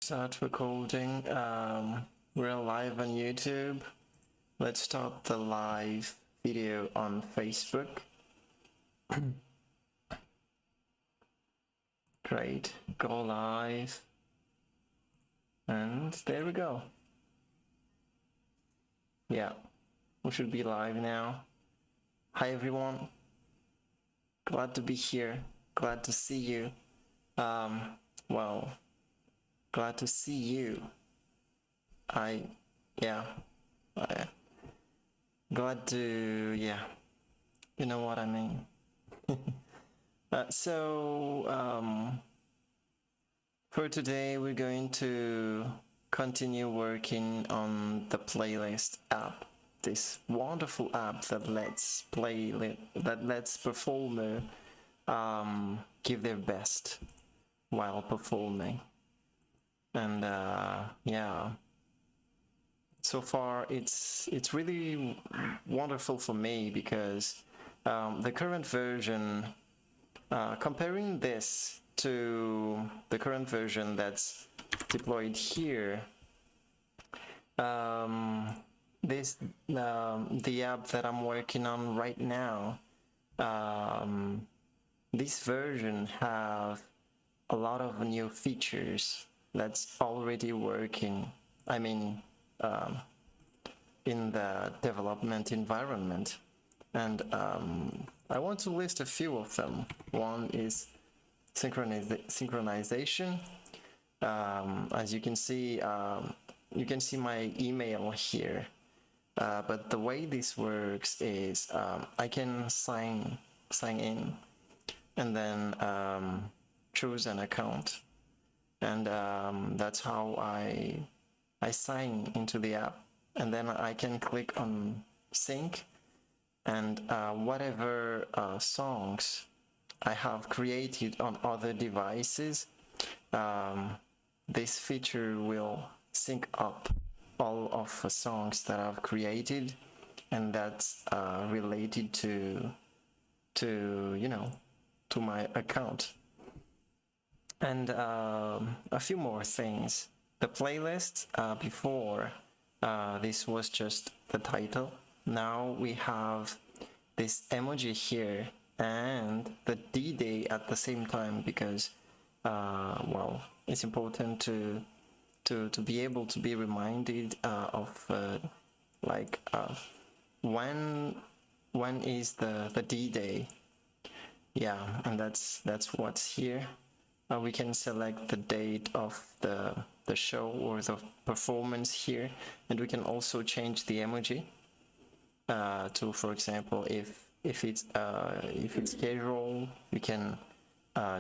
Start recording. We're live on YouTube. Let's start the live video on Facebook. Great. Go live. And there we go. Yeah, we should be live now. Hi everyone. Glad to be here. Glad to see you. Well, glad to see you. Glad to, you know what I mean. For today, we're going to continue working on the playlist app, this wonderful app that lets performer give their best while performing. And so far it's really wonderful for me because the current version, comparing this to the current version that's deployed here, the app that I'm working on right now, this version have a lot of new features that's already working. I mean, in the development environment. And I want to list a few of them. One is synchronization. As you can see my email here. But the way this works is I can sign in and then choose an account. And that's how I sign into the app. And then I can click on sync, and whatever songs I have created on other devices, this feature will sync up all of the songs that I've created, and that's related to my account. And a few more things. The playlist, before this was just the title. Now we have this emoji here and the D-Day at the same time, because well, it's important to be able to be reminded of when is the D-Day. Yeah, and that's what's here. We can select the date of the show or the performance here, and we can also change the emoji to, for example, if it's casual, we can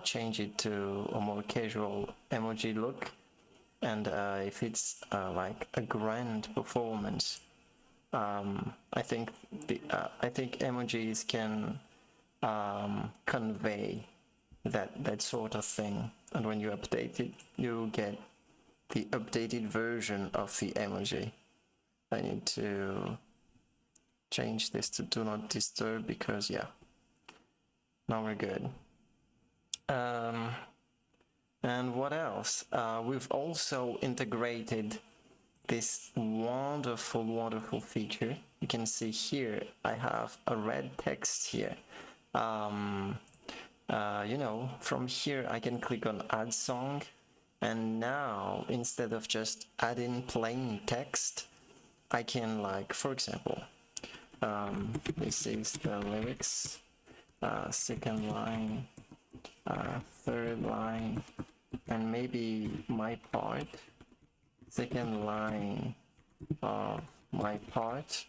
change it to a more casual emoji look, and if it's like a grand performance, I think emojis can convey that sort of thing, and when you update it, you get the updated version of the emoji. I need to change this to do not disturb, because yeah, now we're good. And what else? We've also integrated this wonderful feature. You can see here I have a red text here. From here I can click on add song, and now instead of just adding plain text, I can, like, for example, this is the lyrics, second line, third line, and maybe my part, second line of my part,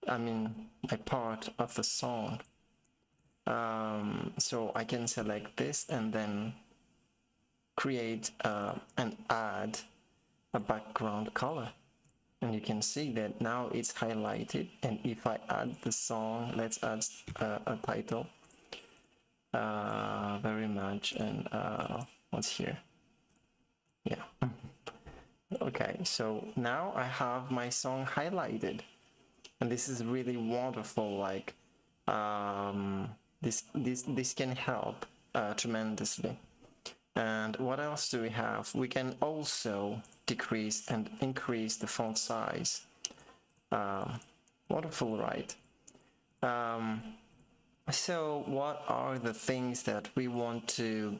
my part of the song. So I can select this and then create and add a background color, and you can see that now it's highlighted. And if I add the song, let's add a title, very much, and what's here? Yeah. Okay, so now I have my song highlighted, and this is really wonderful. Like, this can help tremendously. And what else do we have? We can also decrease and increase the font size. Wonderful, right? So what are the things that we want to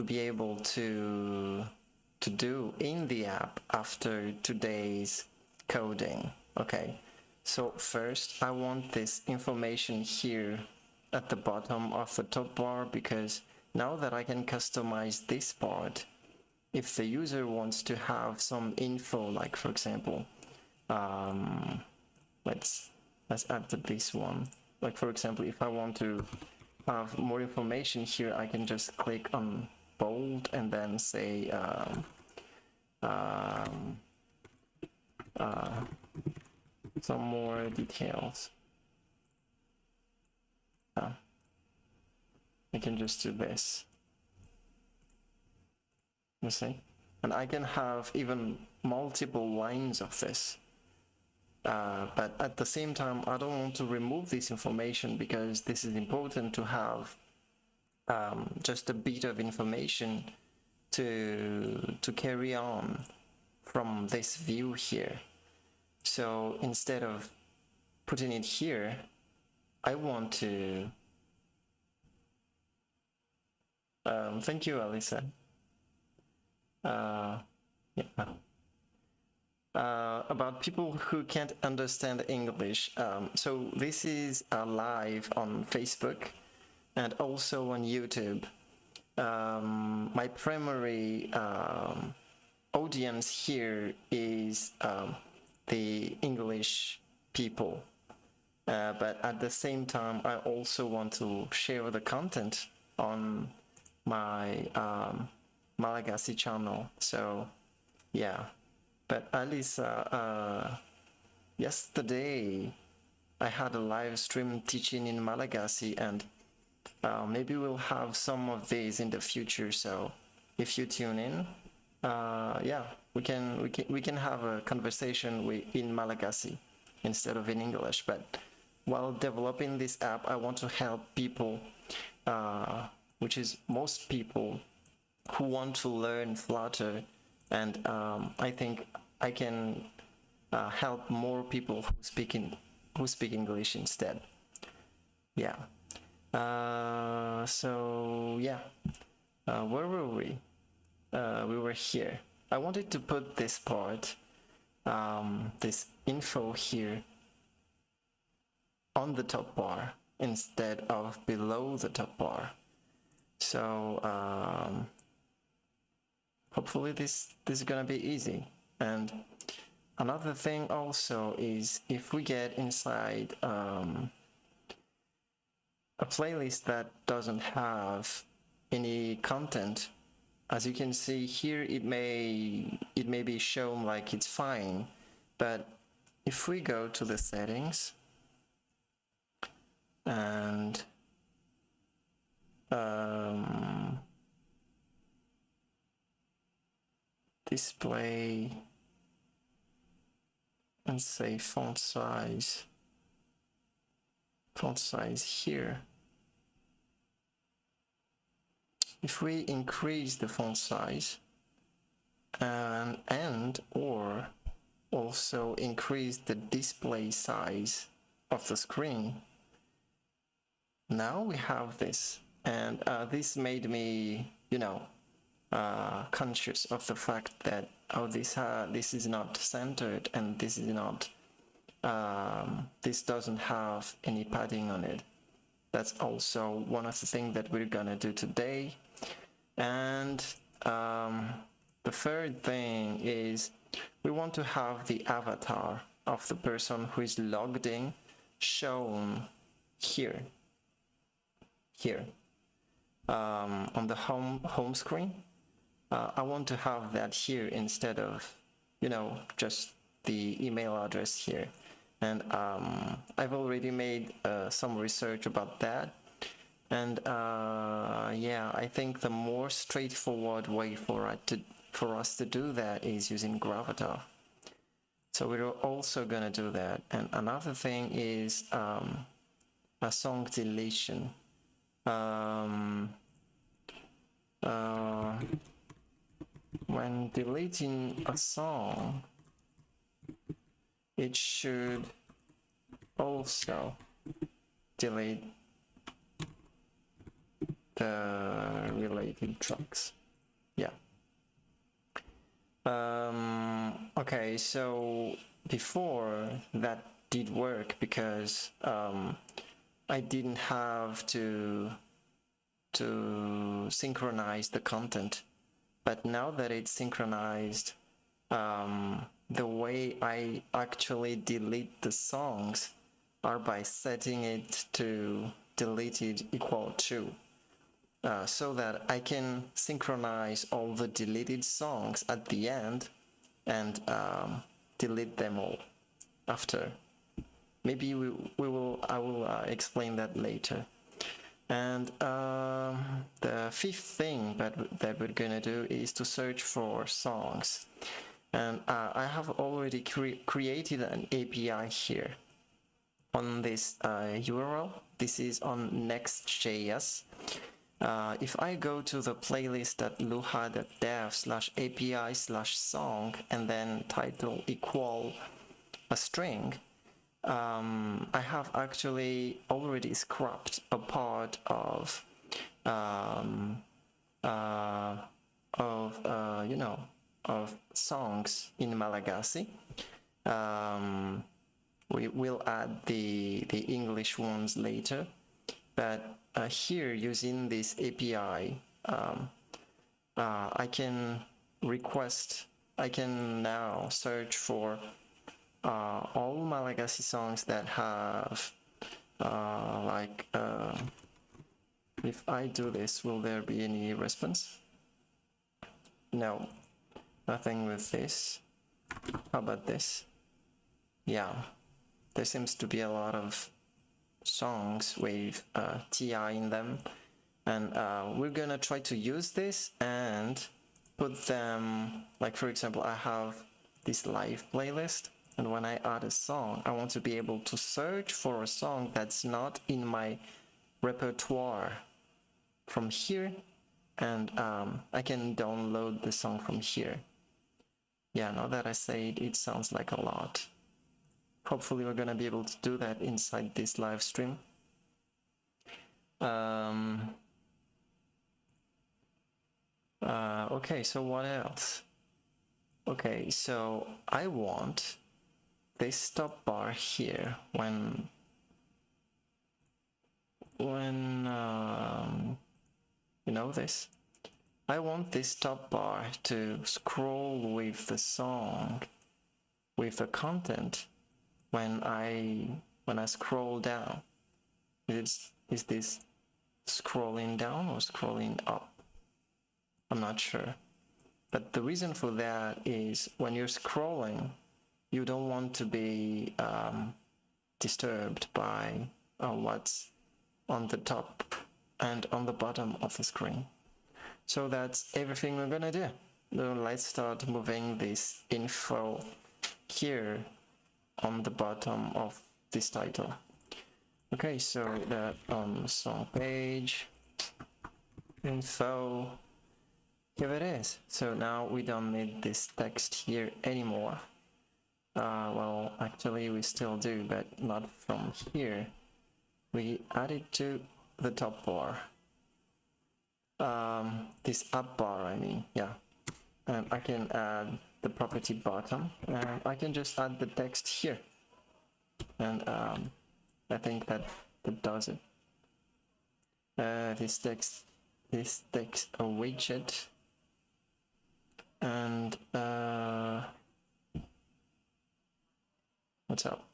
be able to do in the app after today's coding? Okay, so first I want this information here at the bottom of the top bar, because now that I can customize this part, if the user wants to have some info, like for example, let's add this one. Like for example, if I want to have more information here, I can just click on bold and then say some more details. I can just do this. You see? And I can have even multiple lines of this. But at the same time, I don't want to remove this information, because this is important to have just a bit of information to carry on from this view here. So instead of putting it here, I want to thank you, Alisa. About people who can't understand English. So this is live on Facebook and also on YouTube. My primary audience here is the English people. But at the same time, I also want to share the content on my Malagasy channel. So yeah. But Alisa, yesterday I had a live stream teaching in Malagasy, and maybe we'll have some of these in the future. So if you tune in, yeah, we can have a conversation in Malagasy instead of in English. But while developing this app, I want to help people, which is most people who want to learn Flutter. And I think I can help more people who speak English instead. Yeah. So yeah, where were we? We were here. I wanted to put this part, this info here, on the top bar instead of below the top bar. So hopefully this is gonna be easy. And another thing also is, if we get inside a playlist that doesn't have any content, as you can see here, it may be shown like it's fine. But if we go to the settings and display and say font size here, if we increase the font size and or also increase the display size of the screen, now we have this. And this made me, conscious of the fact that this is not centered, and this is not this doesn't have any padding on it. That's also one of the things that we're gonna do today. And the third thing is, we want to have the avatar of the person who is logged in shown here on the home screen. I want to have that here instead of just the email address here. And I've already made some research about that. And yeah, I think the more straightforward way for us to do that is using Gravatar. So we're also gonna do that. And another thing is a song deletion. when deleting a song, it should also delete the related tracks. Yeah. Okay, so before that did work because I didn't have to synchronize the content, but now that it's synchronized, the way I actually delete the songs are by setting it to deleted equal to, so that I can synchronize all the deleted songs at the end and delete them all after. Maybe I will explain that later. And the fifth thing that we're gonna do is to search for songs. And I have already created an API here on this URL. This is on Next.js. If I go to the playlist.luha.dev/API/song and then title equal a string, I have actually already scrapped a part of songs in Malagasy. We will add the English ones later, but here using this API, I can now search for all Malagasy songs that have if I do this, will there be any response? No, nothing with this. How about this? Yeah, there seems to be a lot of songs with TI in them, and we're gonna try to use this and put them, like for example, I have this live playlist, and when I add a song, I want to be able to search for a song that's not in my repertoire from here, and I can download the song from here. Yeah, now that I say it, it sounds like a lot. Hopefully we're gonna be able to do that inside this live stream. Okay, so what else? Okay, so I want this stop bar here when you know this. I want this top bar to scroll with the song, with the content when I scroll down. Is this scrolling down or scrolling up? I'm not sure. But the reason for that is when you're scrolling, you don't want to be disturbed by what's on the top and on the bottom of the screen. So that's everything we're gonna do. Now let's start moving this info here on the bottom of this title. Okay, so that song page, info, here it is. So now we don't need this text here anymore. Well, actually we still do, but not from here. We add it to the top bar. This up bar, I mean, yeah. And I can add the property bottom, and I can just add the text here. And I think that does it. This text a widget, and what's up?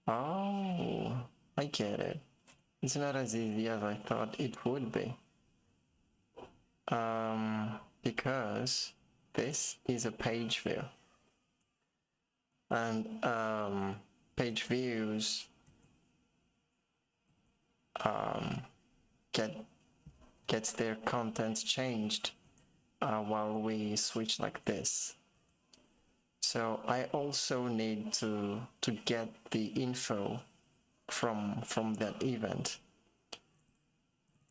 Oh, I get it. It's not as easy as I thought it would be. Because this is a page view, and page views gets their contents changed while we switch like this. So I also need to get the info from that event.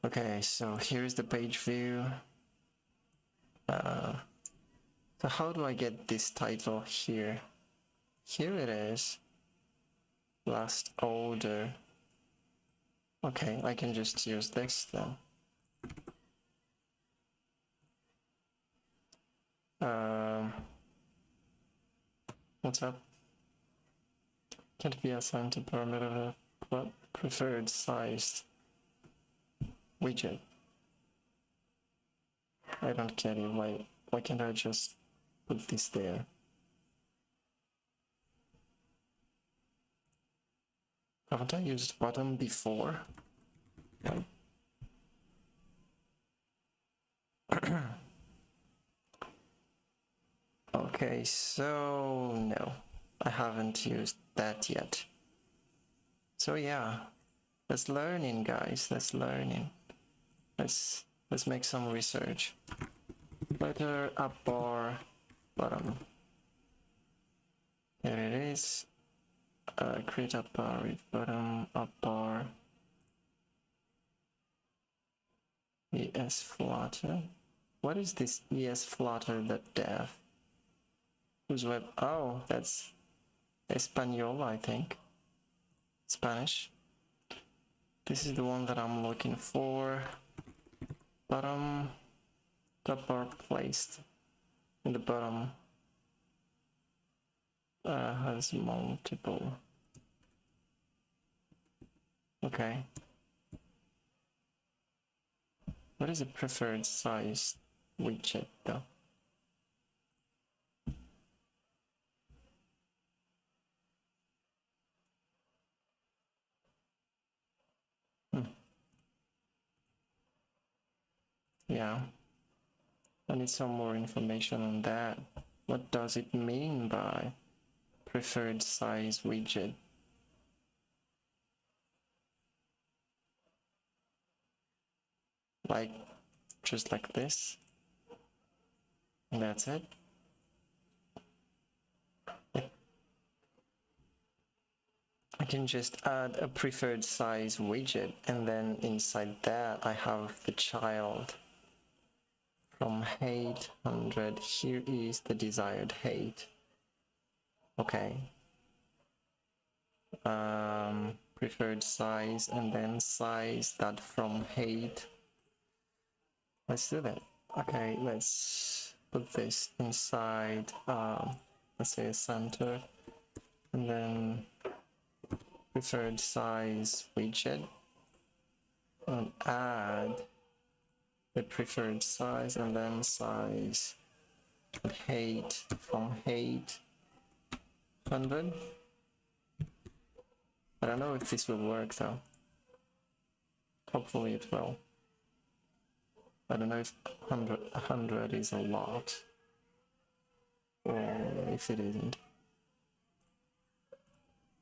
Okay, so here's the page view. So how do I get this title here? Here it is. Last order. Okay, I can just use this then. What's up? Can't be assigned to parameter of preferred size widget. I don't get it. Why can't I just put this there? Haven't I used bottom before? Okay, so no, I haven't used that yet. So yeah, that's learning, guys. That's learning. Let's make some research. SliverAppBar bottom. There it is. Create a bar with bottom up bar. ES Flutter. What is this ES Flutter.dev? Whose web? Oh, that's Espanol, I think. Spanish. This is the one that I'm looking for. Bottom top bar placed in the bottom. Has multiple. Okay. What is the preferred size widget though? Yeah. I need some more information on that. What does it mean by preferred size widget? Like, just like this? And that's it? I can just add a preferred size widget, and then inside that I have the child. From height 100, here is the desired height. Okay. Preferred size, and then size that from height. Let's do that. Okay, let's put this inside, let's say a center, and then preferred size widget, and add the preferred size, and then size height from height 100. I don't know if this will work though. Hopefully it will. I don't know if 100 is a lot, or if it isn't.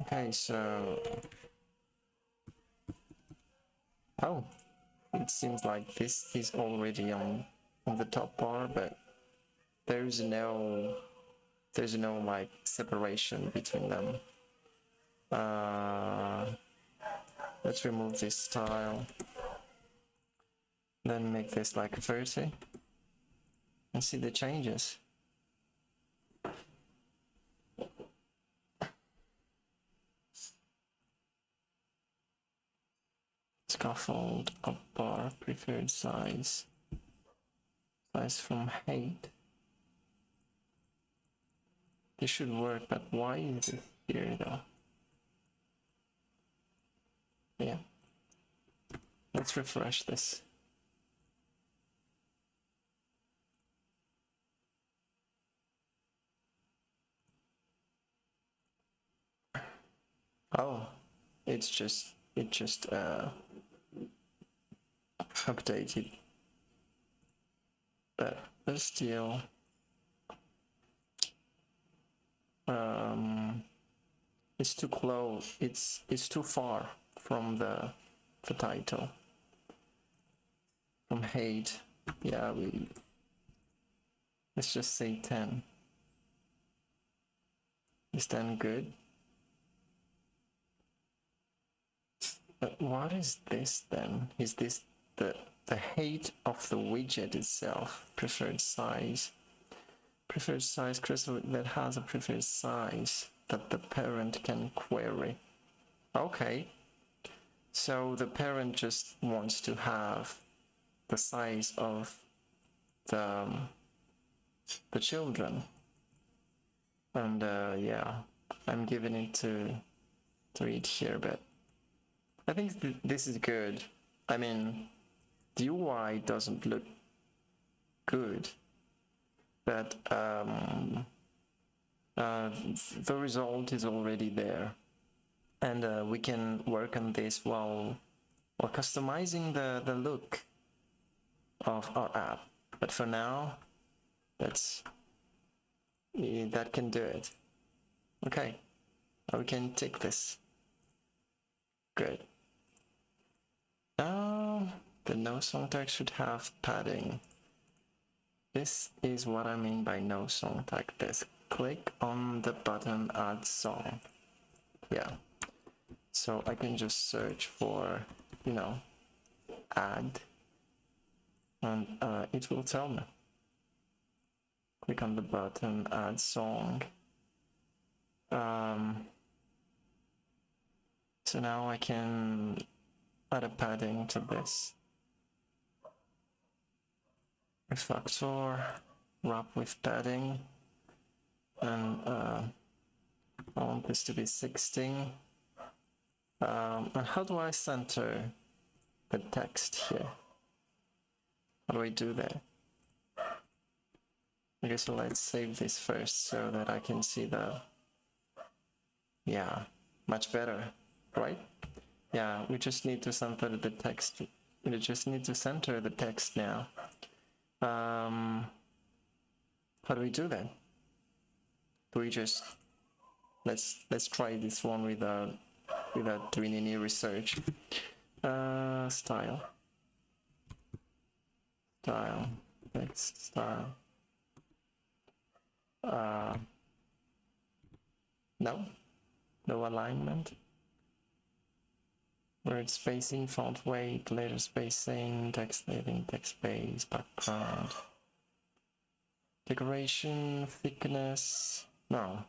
Okay, so... Oh, it seems like this is already on the top bar, but there's no like separation between them. Let's remove this style, then make this like 30 and see the changes. Scaffold up bar, preferred size from height. This should work, but why is it here though? Yeah, let's refresh this. Oh, it just updated, but still it's too close. It's too far from the title. From height, yeah, let's just say 10. Is 10 good? But what is this then? Is this the height of the widget itself, preferred size crystal that has a preferred size that the parent can query. Okay, so the parent just wants to have the size of the children, and yeah, I'm giving it to it here, but I think this is good. I mean, the UI doesn't look good, but the result is already there, and we can work on this while customizing the look of our app. But for now, that can do it. Okay, we can take this. Good. Now the no song tag should have padding. This is what I mean by no song tag. This. Click on the button add song. Yeah. So I can just search for, you know, add, and it will tell me. Click on the button add song. So now I can add a padding to this. Refactor, wrap with padding, and I want this to be 16. And how do I center the text here? How do I do that? Okay, so let's save this first so that I can see the... Yeah, much better, right? Yeah, we just need to center the text. We just need to center the text now. How do we do that? Do we just... Let's try this one without doing any research. Style, text style. No alignment. Word spacing, font weight, letter spacing, text heading, text space, background. Decoration, thickness. No.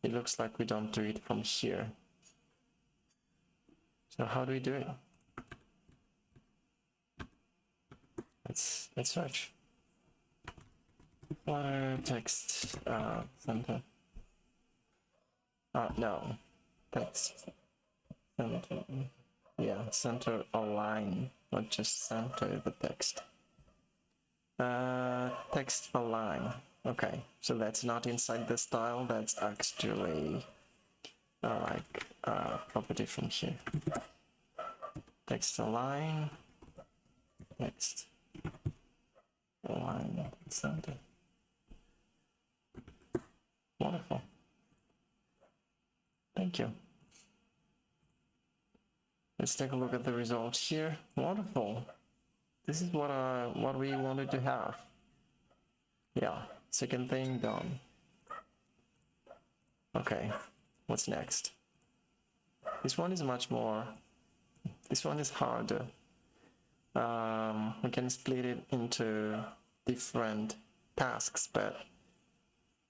It looks like we don't do it from here. So how do we do it? Let's search. Flutter text center. No, text center. Yeah, center align, not just center the text. Text align. Okay, so that's not inside the style. That's actually like property from here. Text align. Text align center. Wonderful. Thank you. Let's take a look at the results here. Wonderful. This is what we wanted to have. Yeah. Second thing done. Okay. What's next? This one is much more. This one is harder. We can split it into different tasks, but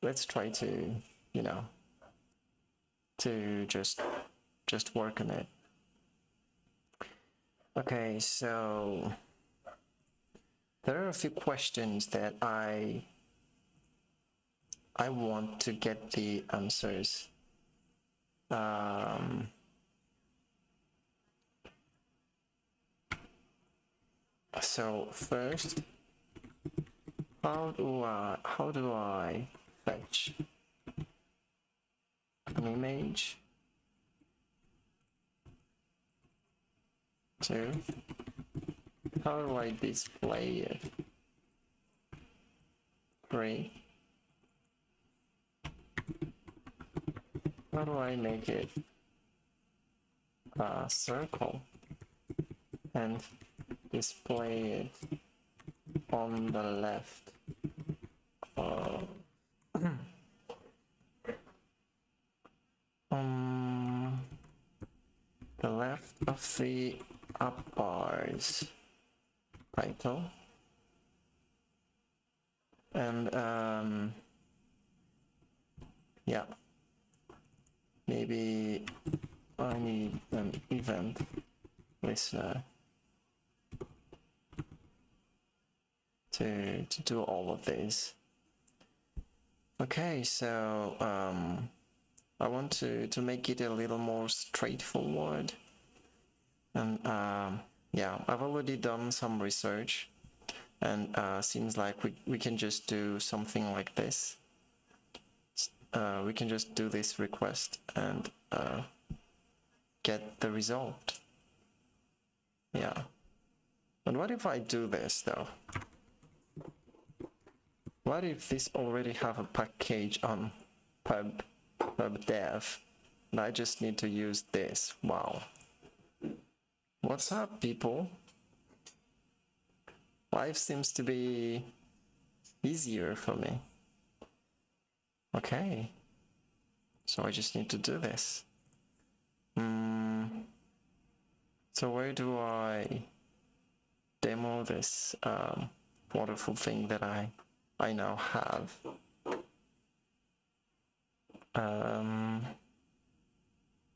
let's try to, you know, to just work on it. Okay, so there are a few questions that I want to get the answers. So first, how do I fetch an image? 2. How do I display it? 3. How do I make it a circle and display it on the left? On the left of SliverAppBar's title, and yeah, maybe I need an event listener to do all of this. Okay, so I want to make it a little more straightforward, and yeah, I've already done some research, and seems like we can just do something like this. We can just do this request and get the result. Yeah. And what if I do this though? What if this already have a package on pub dev and I just need to use this? Wow. What's up, people? Life seems to be easier for me. Okay. So I just need to do this. So where do I demo this wonderful thing that I now have?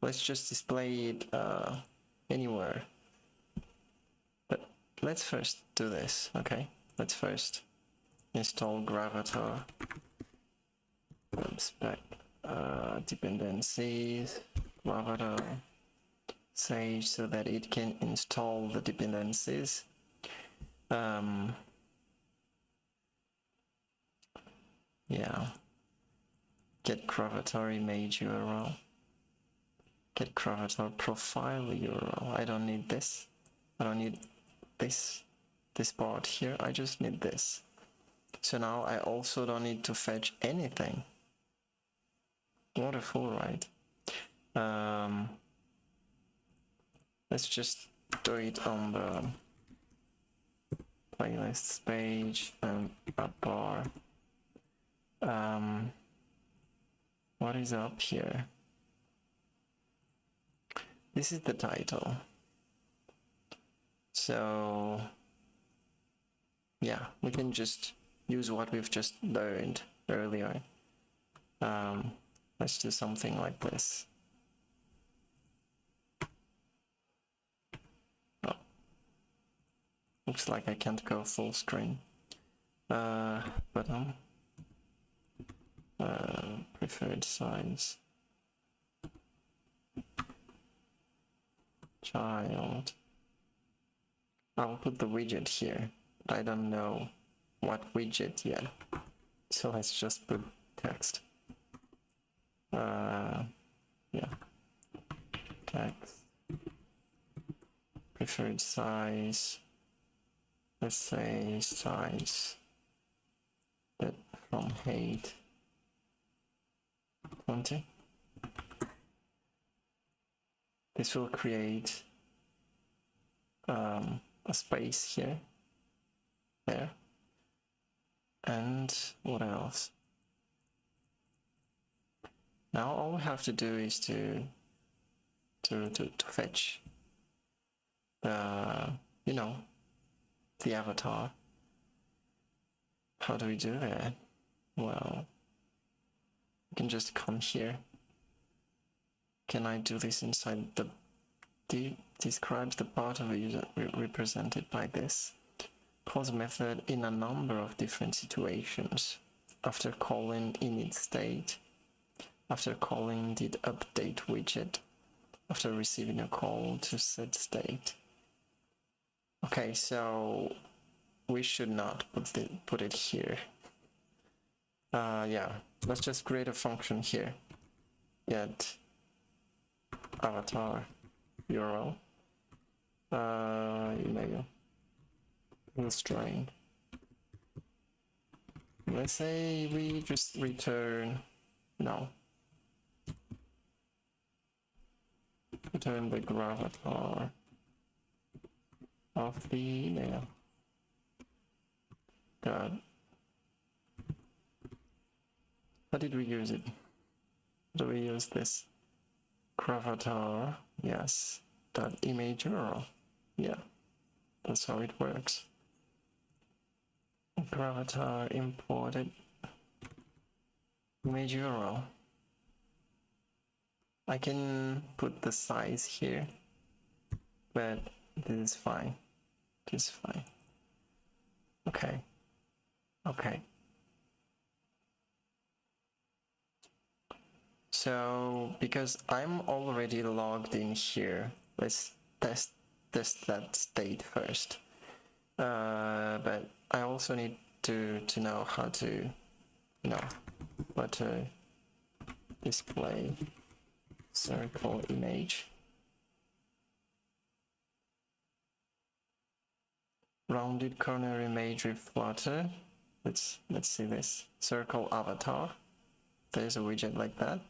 Let's just display it anywhere. But let's first do this, okay? Let's first install Gravatar. Spec dependencies, Gravatar, Sage, so that it can install the dependencies. Yeah. Get Gravatar image URL. Get Gravatar profile URL. I don't need this. I don't need this part here. I just need this. So now I also don't need to fetch anything. Wonderful, right? Let's just do it on the playlists page and appbar. What is up here? This is the title. So yeah, we can just use what we've just learned earlier. Let's do something like this. Oh, looks like I can't go full screen. Button. Preferred size. Child. I'll put the widget here, but I don't know what widget yet. So let's just put text. Yeah. Text. Preferred size. Let's say size. But from height. 20. This will create a space here, there, and what else? Now all we have to do is to fetch the, you know, the avatar. How do we do that? Well, you can just come here. Can I do this inside the describes the part of a user represented by this? Calls a method in a number of different situations. After calling init state, after calling the update widget, after receiving a call to set state. Okay, so we should not put it here. Yeah, let's just create a function here. Get avatar URL, email, string. Let's say we just return, no, return the Gravatar of the email. God. How did we use it? Do we use this? Gravatar, yes. dot image URL. Yeah, that's how it works. Gravatar imported image URL. I can put the size here, but this is fine. This is fine. Okay. Okay. So because I'm already logged in here, let's test that state first. But I also need to know how to, Flutter display circle image. Rounded corner image with Flutter. Let's see this. Circle avatar. There's a widget like that.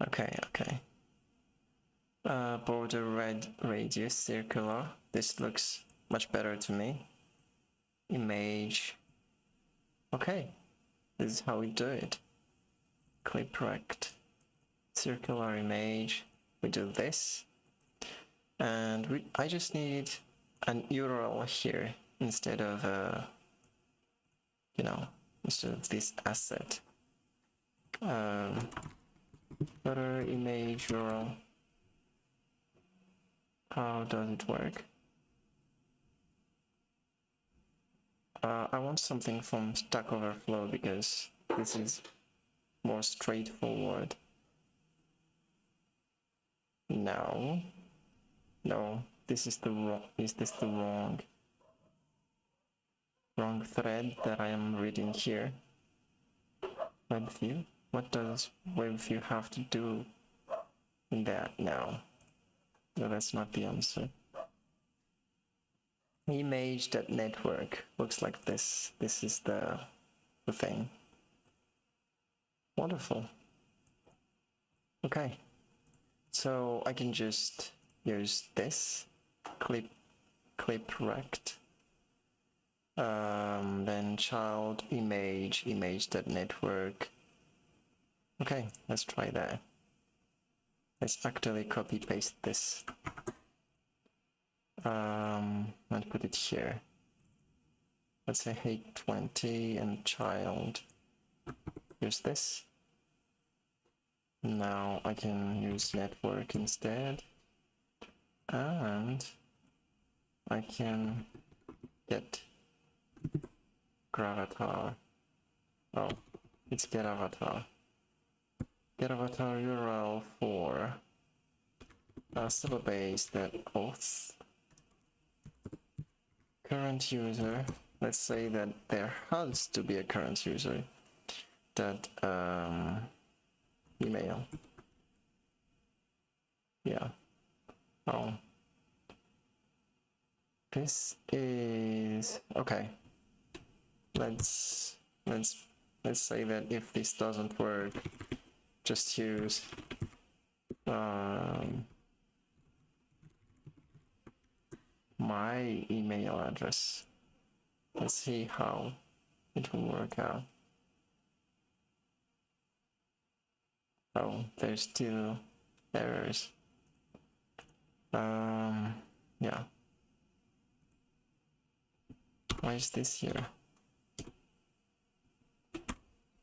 Okay. Border red radius circular. This looks much better to me. Image. Okay, this is how we do it. Clip rect. Circular image. We do this. And I just need an URL here instead of instead of this asset. Flutter image URL. How does it work? I want something from Stack Overflow because this is more straightforward. No, this is the wrong. Is this the wrong thread that I am reading here? Web view. What does web view have to do in that now? No, that's not the answer. Image.network looks like this. This is the thing. Wonderful. Okay. So I can just use this clip rect. Then child image.network. Okay, let's try that. Let's actually copy paste this. And put it here. Let's say height 20 and child. Use this. Now I can use network instead. And I can get Gravatar. Oh, it's get avatar. Get avatar URL for syllabase that auth current user. Let's say that there has to be a current user that email. Yeah. Oh. This is okay. Let's say that if this doesn't work, just use my email address. Let's see how it will work out. Oh, there's still errors. Yeah. Why is this here?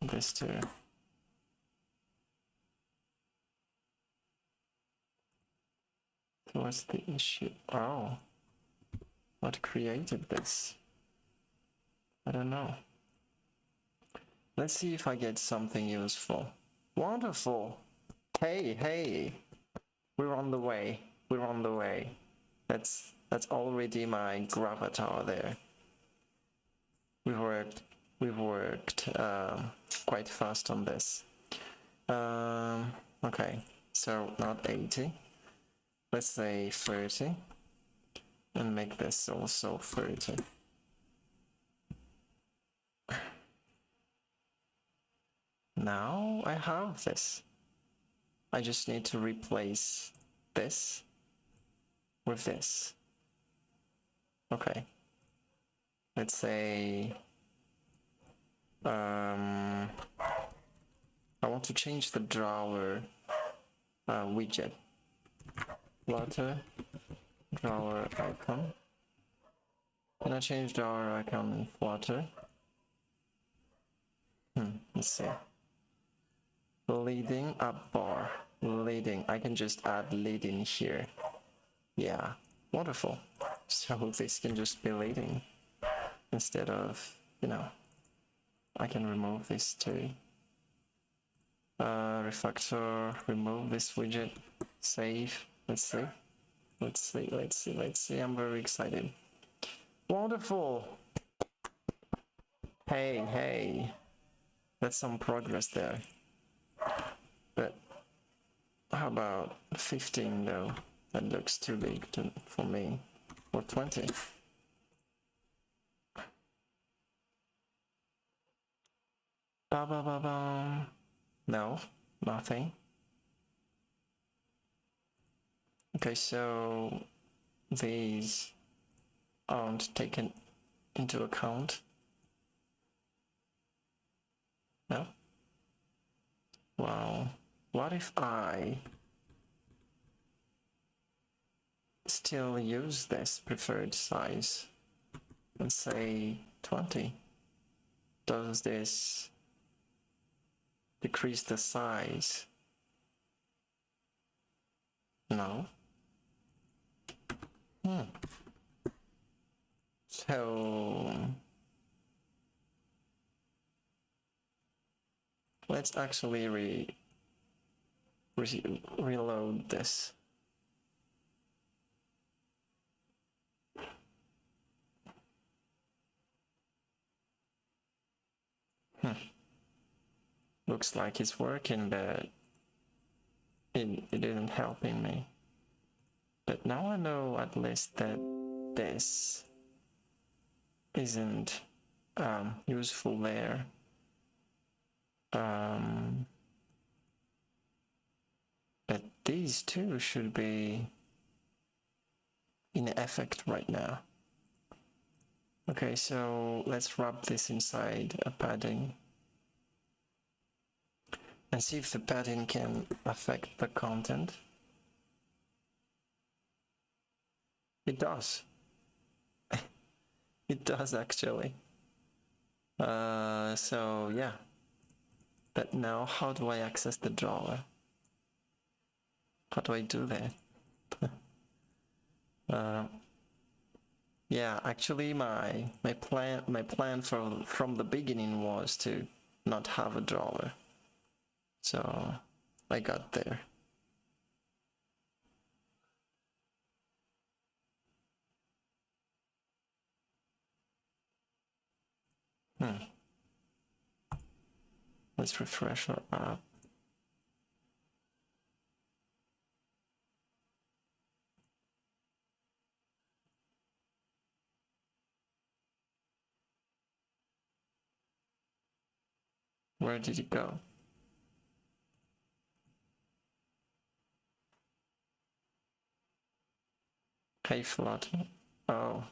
This too. So what's the issue? Oh, what created this? I don't know. Let's see if I get something useful. Wonderful. Hey, we're on the way. That's already my Gravatar there. We've worked quite fast on this. Okay, so not 80. Let's say 30. And make this also 30. Now I have this. I just need to replace this with this. Okay. Let's say I want to change the drawer widget. Flutter drawer icon. Can I change drawer icon in Flutter? Let's see. Leading up bar. Leading. I can just add leading here. Yeah, wonderful. So this can just be leading instead of, you know, I can remove this too. Refactor, remove this widget, save. Let's see. Let's see, let's see, let's see. I'm very excited. Wonderful. Hey, hey. That's some progress there. But how about 15 though? That looks too big for me. Or 20. Ba ba ba ba. No, nothing. Okay, so these aren't taken into account. No? Wow. What if I still use this preferred size and say 20? Does this decrease the size? No. So let's actually reload this. Looks like it's working, but it isn't helping me. But now I know at least that this isn't useful there. But these two should be in effect right now. Okay, so let's wrap this inside a padding and see if the padding can affect the content. It does. It does actually. So yeah. But now how do I access the drawer? How do I do that? Yeah, actually my plan from the beginning was to not have a drawer. So I got there. Let's refresh our app. Where did it go? Hey, Flutter. Oh,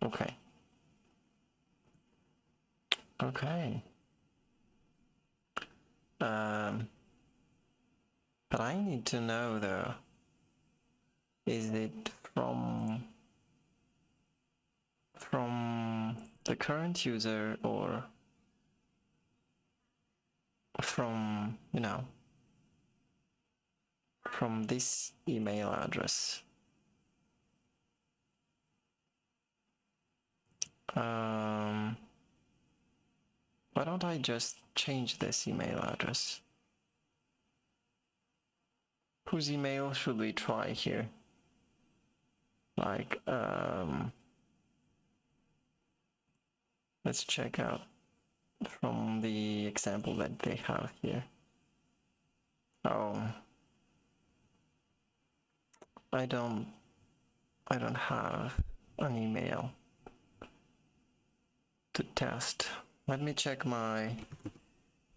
okay. Okay. But I need to know though, is it from the current user or from, you know, from this email address? Why don't I just change this email address? Whose email should we try here? Like, let's check out from the example that they have here. Oh, I don't have an email to test. Let me check my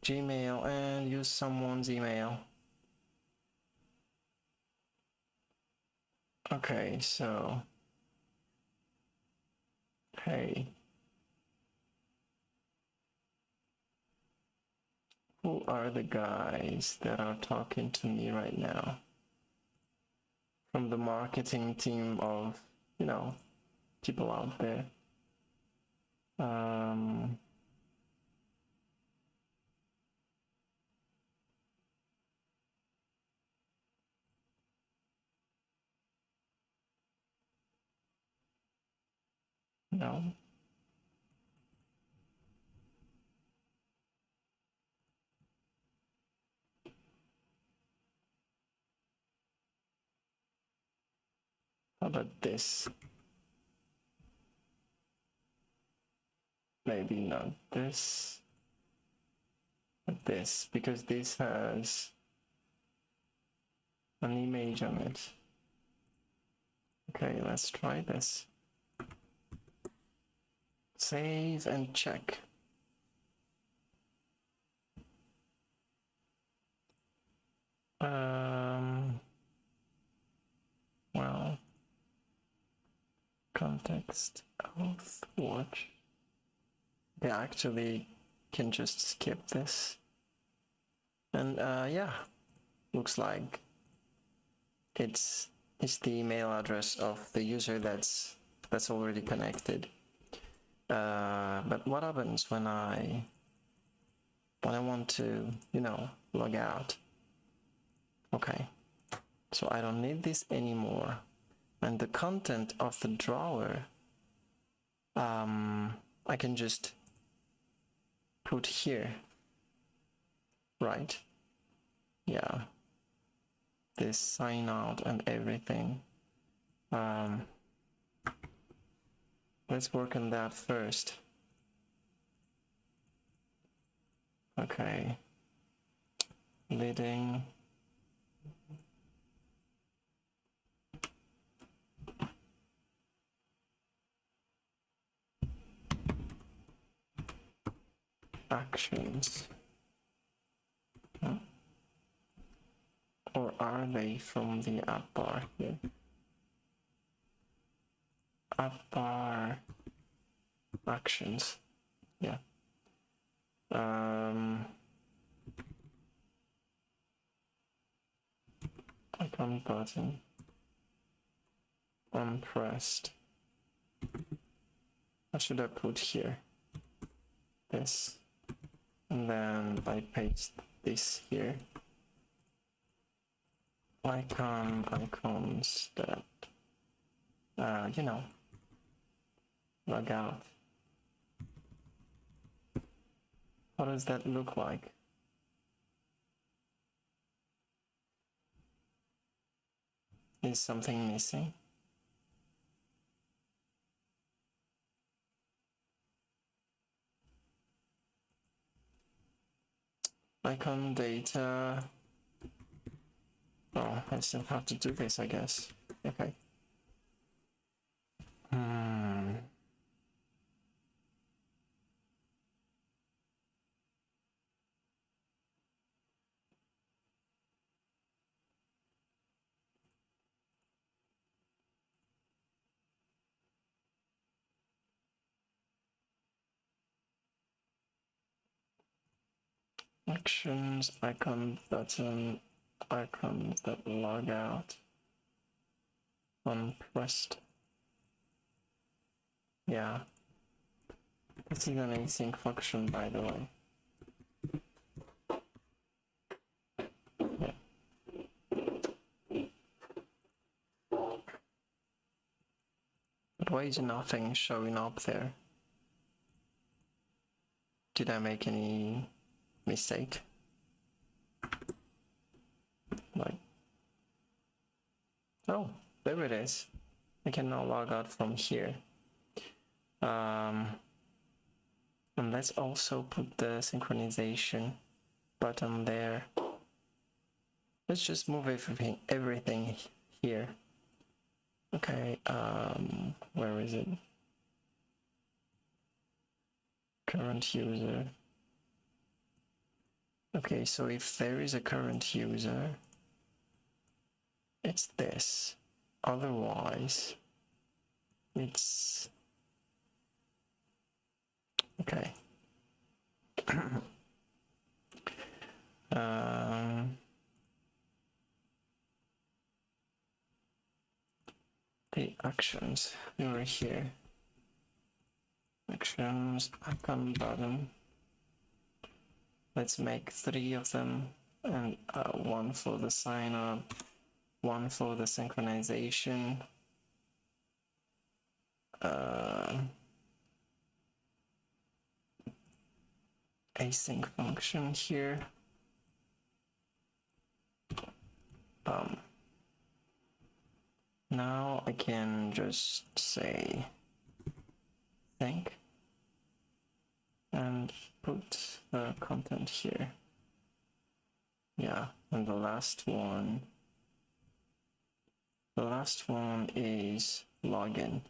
Gmail and use someone's email. Okay, so hey, Who are the guys that are talking to me right now? From the marketing team of, you know, people out there. No. How about this? Maybe not this, but this, because this has an image on it. Okay, let's try this. Save and check. Well, context of watch. They actually can just skip this. And yeah, looks like it's the email address of the user that's already connected. But what happens when I want to, you know, log out? Okay, so I don't need this anymore. And the content of the drawer, I can just put here, right? Yeah, this sign out and everything. Let's work on that first. Okay, leading. Actions. Huh? Or are they from the app bar here? App bar actions. Yeah. Icon button unpressed. What should I put here? This. And then I paste this here. Icons that, you know, log out. How does that look like? Is something missing? Icon data. Oh, I still have to do this, I guess. Okay. Actions, icon button, icons that log out. Unpressed. Yeah. This is an async function, by the way. Yeah. But why is nothing showing up there? Did I make any mistake? Like, oh, there it is. I can now log out from here. And let's also put the synchronization button there. Let's just move everything here. Okay, where is it? Current user. Okay, so if there is a current user, it's this. Otherwise, it's okay. The actions over here. Actions, icon, button. Let's make 3 of them, and 1 for the sign up, 1 for the synchronization. Async function here. Now I can just say think and put the content here. Yeah, and the last one is login.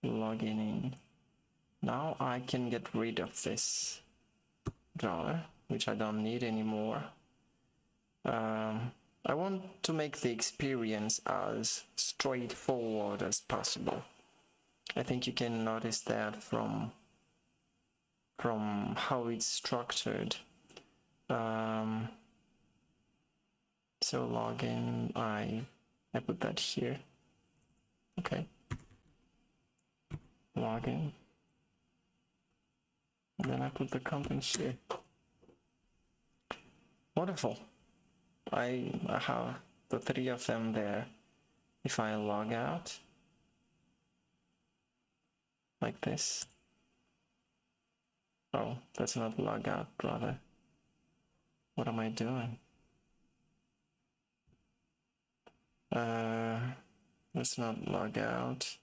Logging in. Now I can get rid of this drawer, which I don't need anymore. I want to make the experience as straightforward as possible. I think you can notice that from how it's structured. So login, I put that here. Okay. Login. And then I put the content here. Wonderful. I have the 3 of them there. If I log out like this. Oh, that's not log out, brother. What am I doing? Let's not log out.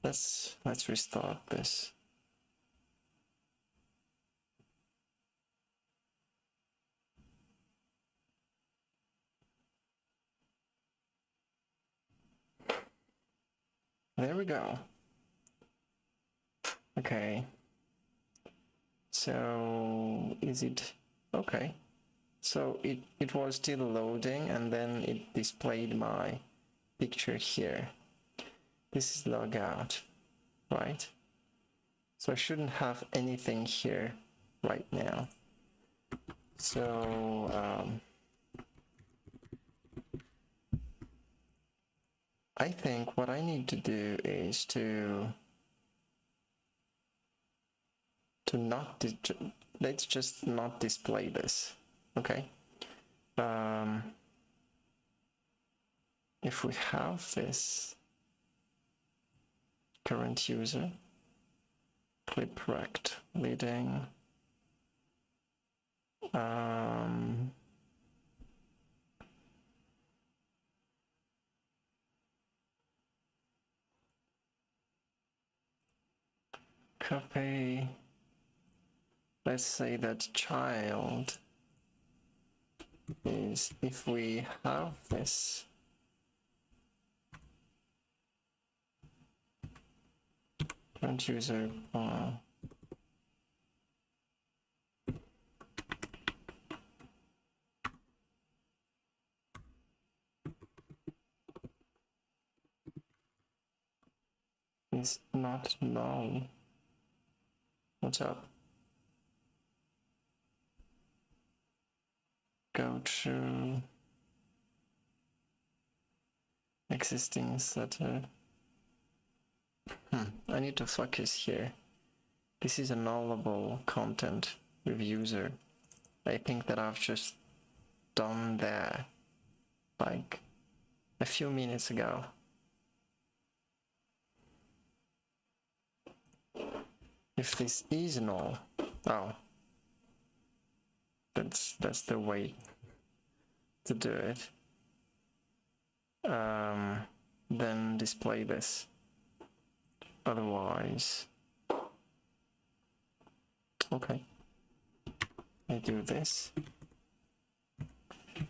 Let's restart this. There we go. Okay. So is it okay? So it was still loading, and then it displayed my picture here. This is log out, right? So I shouldn't have anything here right now. So I think what I need to do is to not let's just not display this. Okay. If we have this current user clip rect leading copy, let's say that child is, if we have this current user is not null. What's up? Go to existing setter. I need to focus here. This is a nullable content with user. I think that I've just done that like a few minutes ago. If this is null, oh, that's the way to do it. Then display this. Otherwise, okay, I do this,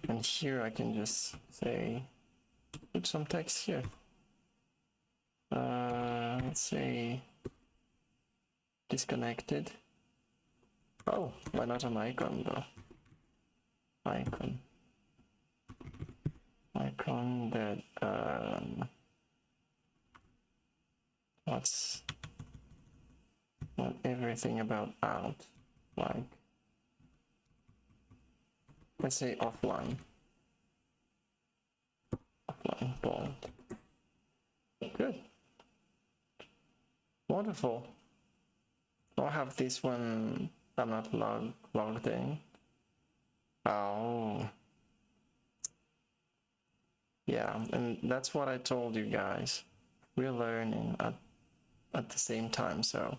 and here I can just say, put some text here. Let's say disconnected. Oh, why not an icon though? Icon that what's want everything about out, like, let's say offline. Offline bold. Good. Wonderful. I'll have this one. I'm not logged in. Oh. Yeah, and that's what I told you guys. We're learning at the same time, so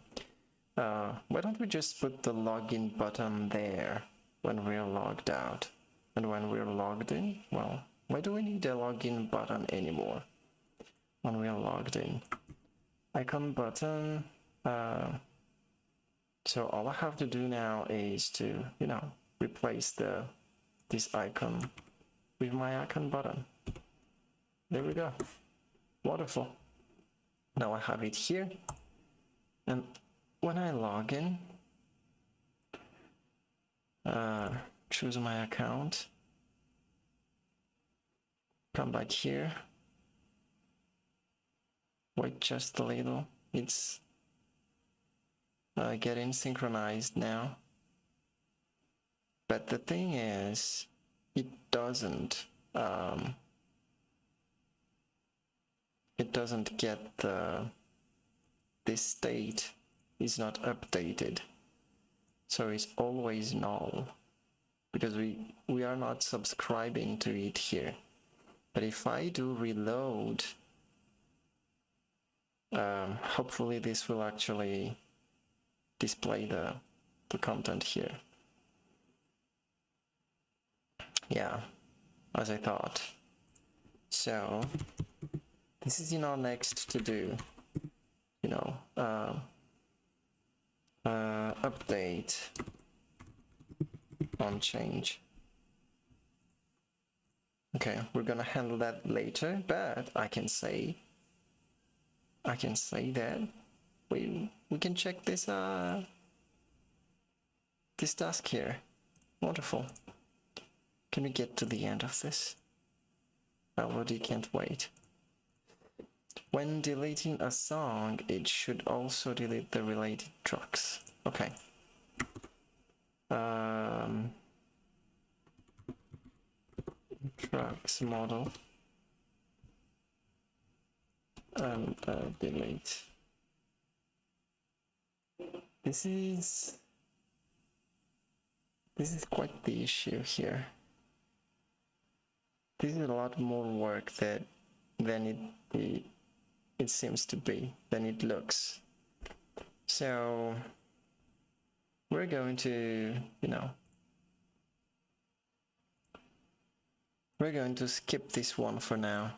why don't we just put the login button there when we're logged out? And when we're logged in, well, why do we need a login button anymore when we're logged in? Icon button. So all I have to do now is to, you know, replace this icon with my icon button. There we go. Wonderful. Now I have it here. And when I log in, choose my account, come back here, wait just a little, it's getting synchronized now. But the thing is, it doesn't get this state is not updated, so it's always null because we are not subscribing to it here. But if I do reload, hopefully this will actually display the content here. Yeah, as I thought. So this is in our next to do, you know, update on change. Okay, we're gonna handle that later, but I can say that we can check this this task here. Wonderful. Can we get to the end of this? I already can't wait. When deleting a song, it should also delete the related tracks. Okay. Tracks model and delete. This is quite the issue here. This is a lot more work than it seems to be, than it looks. So we're going to, you know, we're going to skip this one for now.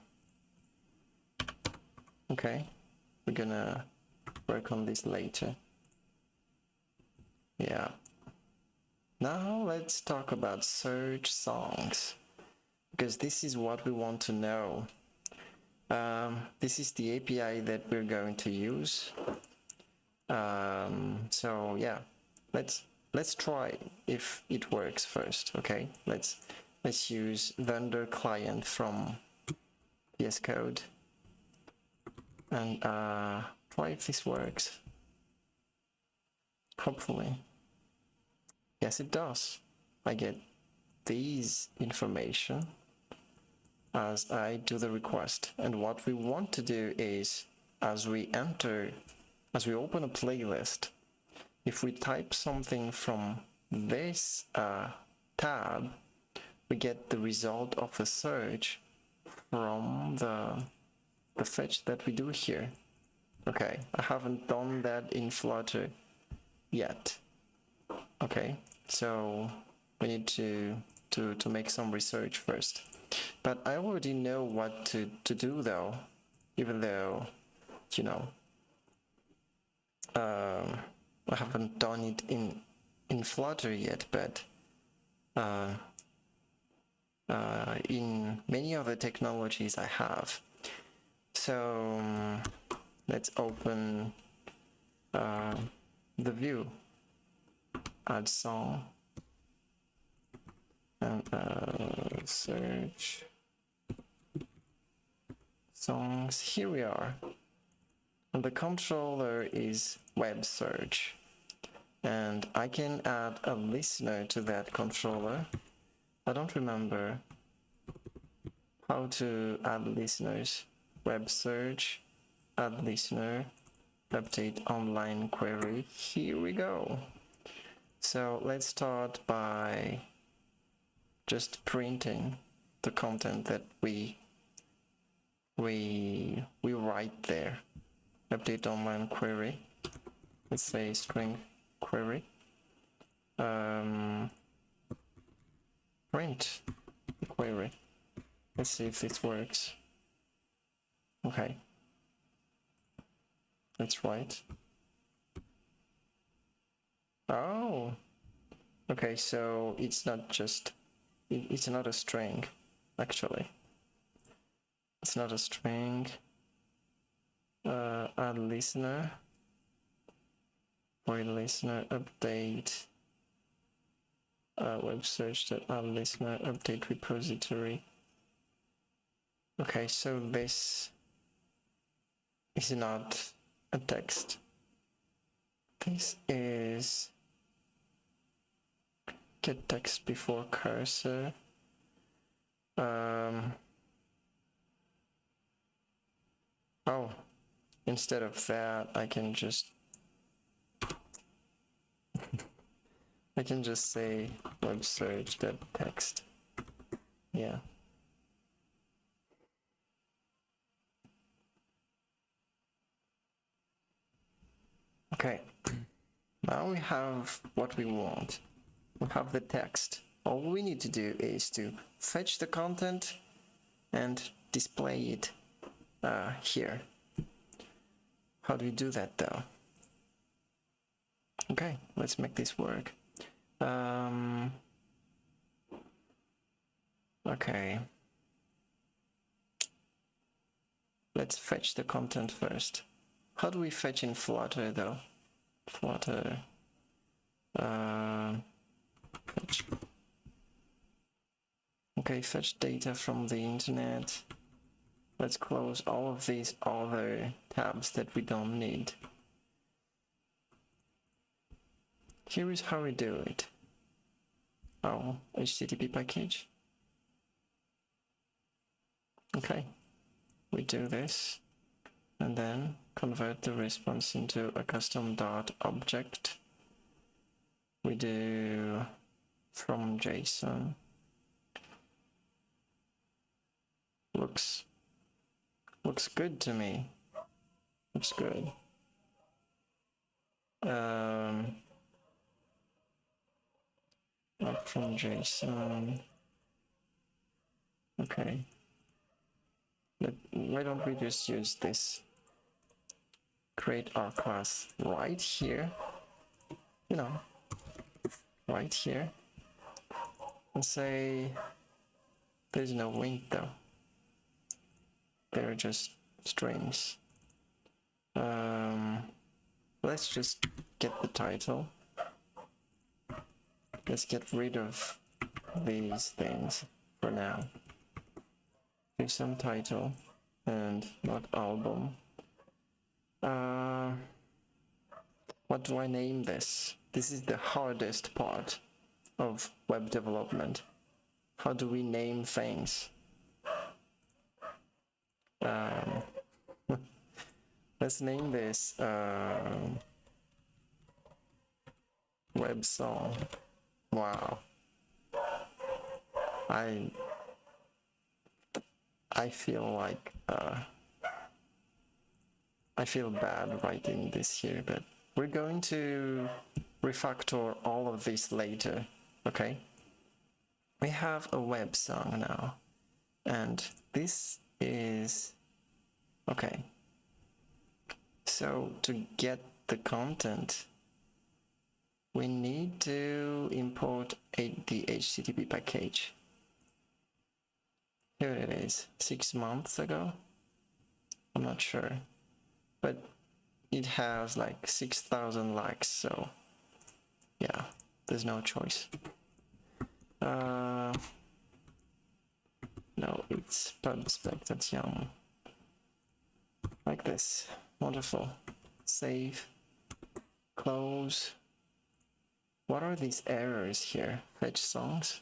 Okay, we're gonna work on this later. Yeah. Now let's talk about search songs, because this is what we want to know. This is the API that we're going to use. So yeah, let's try if it works first. Okay, let's use vendor client from VS Code and try if this works. Hopefully. Yes, it does. I get these information as I do the request. And what we want to do is, as we open a playlist, if we type something from this tab, we get the result of a search from the fetch that we do here. Okay, I haven't done that in Flutter yet. Okay, so we need to make some research first. But I already know what to do though, even though, you know, I haven't done it in Flutter yet, but in many other technologies I have. So let's open the view, add song, and search songs. Here we are, and the controller is web search, and I can add a listener to that controller. I don't remember how to add listeners. Web search, add listener, update online query. Here we go. So let's start by just printing the content that we write there. Update online query. Let's say string query. Print the query. Let's see if this works. Okay. That's right. Oh. Okay, so it's not just, it's not a string, actually. It's not a string. Add listener. For listener update. Web search that add listener update repository. Okay, so this is not a text. This is get text before cursor. Oh, instead of that, I can just say web search that text. Yeah. Okay. Now we have what we want. We have the text. All we need to do is to fetch the content and display it here. How do we do that though? Okay, let's make this work. Okay. Let's fetch the content first. How do we fetch in Flutter though? Flutter. Fetch. Okay, fetch data from the internet. Let's close all of these other tabs that we don't need. Here is how we do it. Oh, HTTP package. Okay, we do this and then convert the response into a custom Dart object. We do from JSON. Looks good to me. Looks good. Not from JSON. Okay. Why don't we just use this? Create our class right here. You know, right here. And say there's no wing though. They're just strings. Let's just get the title. Let's get rid of these things for now. Give some title and not album. What do I name this? This is the hardest part of web development. How do we name things? Let's name this web song. Wow. I feel like I feel bad writing this here, but we're going to refactor all of this later. Okay. We have a web song now, and this is okay. So to get the content, we need to import the HTTP package. Here it is, 6 months ago. I'm not sure, but it has like 6,000 likes, so yeah, there's no choice. No, it's pubspec.yum. Like this. Wonderful. Save. close. What are these errors here? Fetch songs.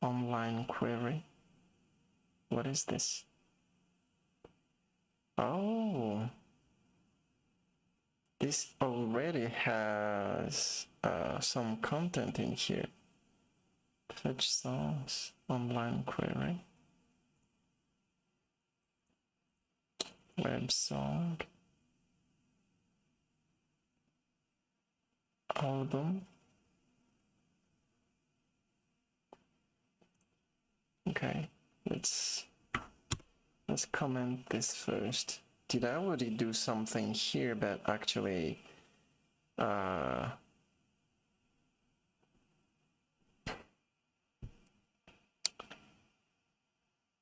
Online query. What is this? Oh, this already has some content in here. Fetch songs, online query, web song, album. Okay, let's comment this first. Did I already do something here, but actually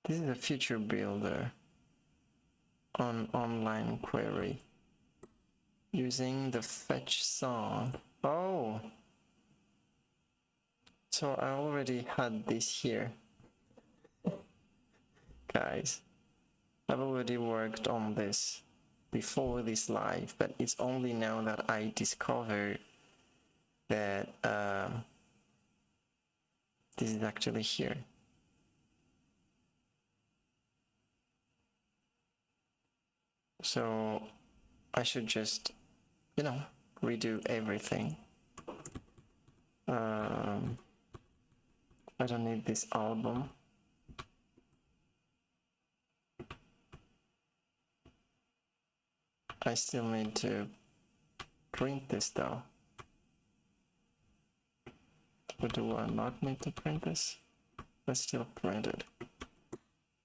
this is a feature builder on online query using the fetch song. Oh, so I already had this here. Guys, I've already worked on this before this live, but it's only now that I discovered that this is actually here. So I should just, you know, redo everything. I don't need this album. I still need to print this though. Or do I not need to print this? Let's still print it.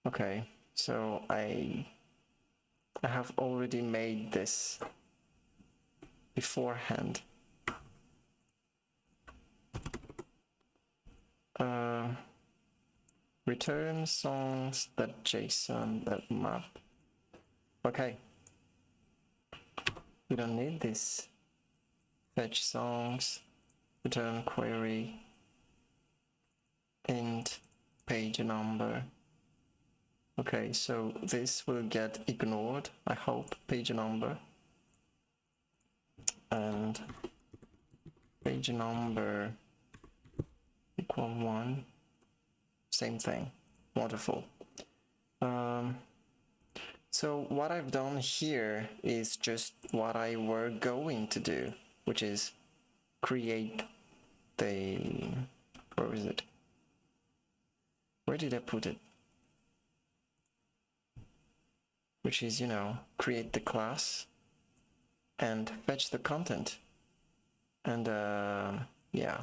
Okay, so I have already made this beforehand. Return songs.json that map. Okay. We don't need this. Fetch songs, return query, int page number. Okay, so this will get ignored, I hope, page number. And page number equal 1. Same thing. Wonderful. So what I've done here is just what I were going to do, which is create the, where is it? Where did I put it? Which is, you know, create the class and fetch the content. And yeah,